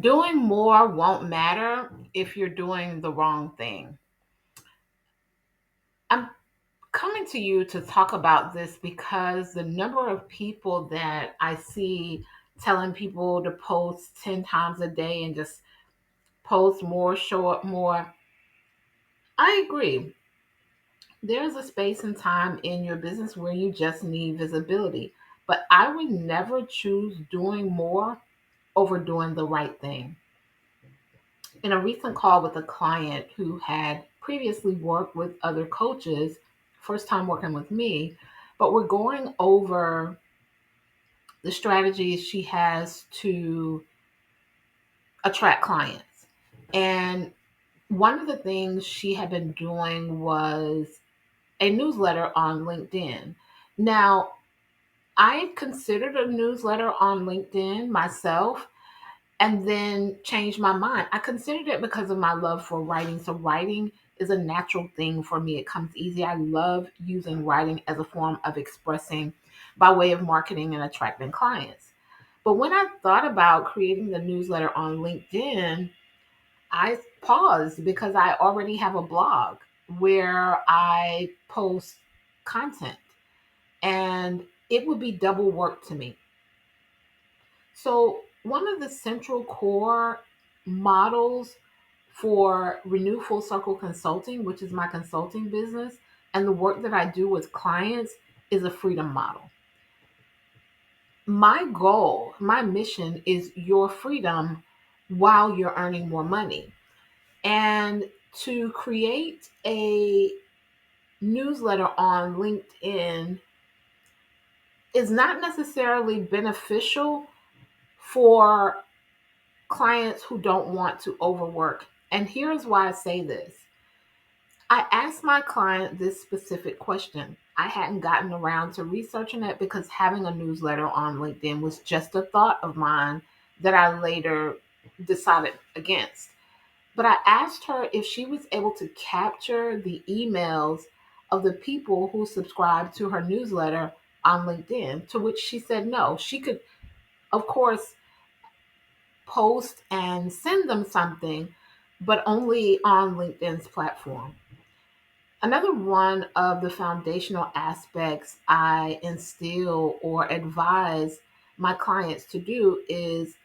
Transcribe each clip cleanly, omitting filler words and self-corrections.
Doing more won't matter if you're doing the wrong thing. I'm coming to you to talk about this because the number of people that I see telling people to post 10 times a day and just post more, show up more, I agree. There's a space and time in your business where you just need visibility. But I would never choose doing more over doing the right thing. In a recent call with a client who had previously worked with other coaches, first time working with me, but we're going over the strategies she has to attract clients. And one of the things she had been doing was a newsletter on LinkedIn. Now, I considered a newsletter on LinkedIn myself and then changed my mind. I considered it because of my love for writing. So, writing is a natural thing for me, it comes easy. I love using writing as a form of expressing by way of marketing and attracting clients. But when I thought about creating the newsletter on LinkedIn, I paused because I already have a blog where I post content and it would be double work to me. So, one of the central core models for Renew Full Circle Consulting, which is my consulting business, and the work that I do with clients is a freedom model. My goal, my mission is your freedom while you're earning more money. And to create a newsletter on LinkedIn is not necessarily beneficial for clients who don't want to overwork. And here's why I say this. I asked my client this specific question. I hadn't gotten around to researching it because having a newsletter on LinkedIn was just a thought of mine that I later decided against. But I asked her if she was able to capture the emails of the people who subscribed to her newsletter on LinkedIn, to which she said no. She could, of course, post and send them something, but only on LinkedIn's platform. Another one of the foundational aspects I instill or advise my clients to do is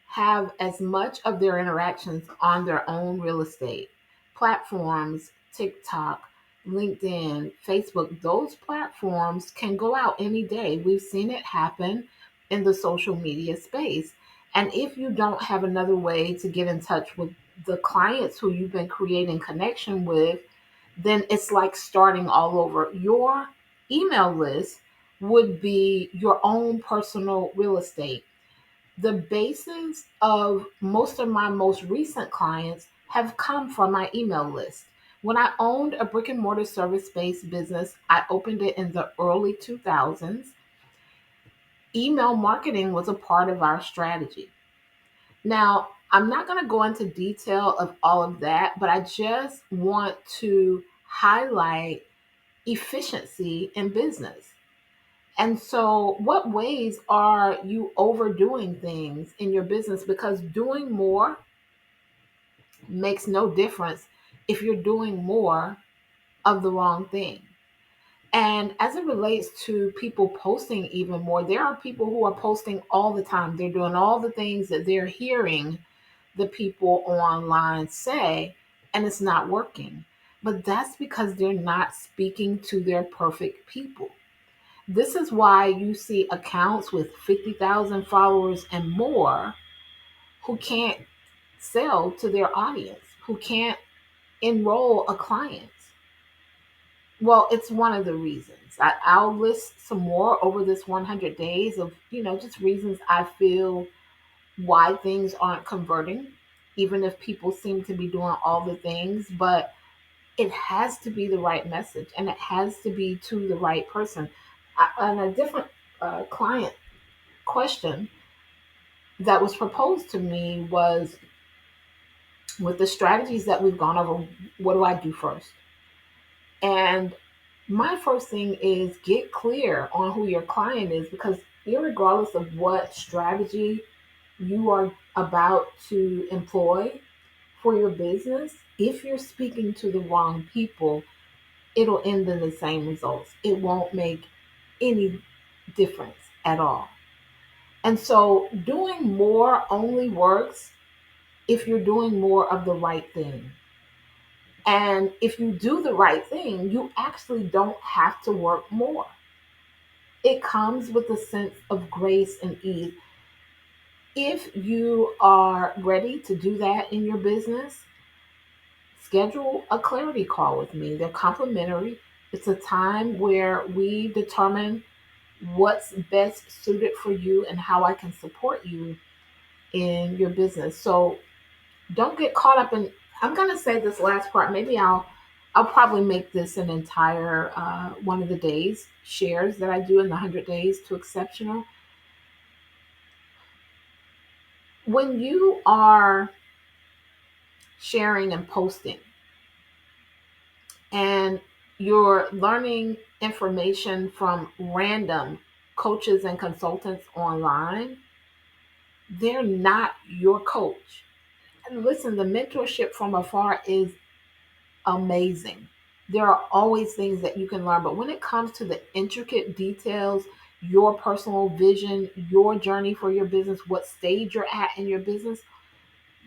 have as much of their interactions on their own real estate platforms, TikTok, LinkedIn, Facebook. Those platforms can go out any day. We've seen it happen in the social media space. And if you don't have another way to get in touch with the clients who you've been creating connection with, then it's like starting all over. Your email list would be your own personal real estate. The basis of most of my most recent clients have come from my email list. When I owned a brick and mortar service based business, I opened it in the early 2000s. Email marketing was a part of our strategy. Now, I'm not going to go into detail of all of that, but I just want to highlight efficiency in business. And so, what ways are you overdoing things in your business? Because doing more makes no difference if you're doing more of the wrong thing. And as it relates to people posting even more, there are people who are posting all the time. They're doing all the things that they're hearing the people online say, and it's not working. But that's because they're not speaking to their perfect people. This is why you see accounts with 50,000 followers and more who can't sell to their audience, who can't enroll a client. Well, it's one of the reasons. I'll list some more over this 100 days of, just reasons I feel why things aren't converting, even if people seem to be doing all the things. But it has to be the right message and it has to be to the right person. And a different client question that was proposed to me was, with the strategies that we've gone over, what do I do first? And my first thing is get clear on who your client is, because regardless of what strategy you are about to employ for your business, if you're speaking to the wrong people, it'll end in the same results. It won't make any difference at all. And so doing more only works if you're doing more of the right thing. And if you do the right thing, you actually don't have to work more. It comes with a sense of grace and ease. If you are ready to do that in your business, schedule a clarity call with me. They're complimentary. It's a time where we determine what's best suited for you and how I can support you in your business. So don't get caught up in. I'm going to say this last part. Maybe I'll probably make this an entire one of the days shares that I do in the 100 days to exceptional. When you are sharing and posting and you're learning information from random coaches and consultants online, they're not your coach. And listen, the mentorship from afar is amazing. There are always things that you can learn, but when it comes to the intricate details, your personal vision, your journey for your business, what stage you're at in your business,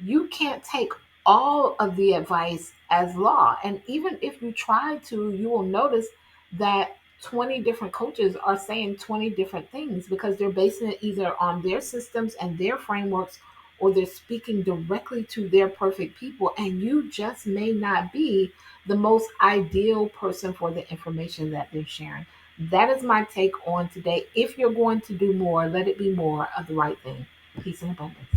you can't take all of the advice as law. And even if you try to, you will notice that 20 different coaches are saying 20 different things because they're basing it either on their systems and their frameworks, or they're speaking directly to their perfect people. And you just may not be the most ideal person for the information that they're sharing. That is my take on today. If you're going to do more, let it be more of the right thing. Peace and abundance.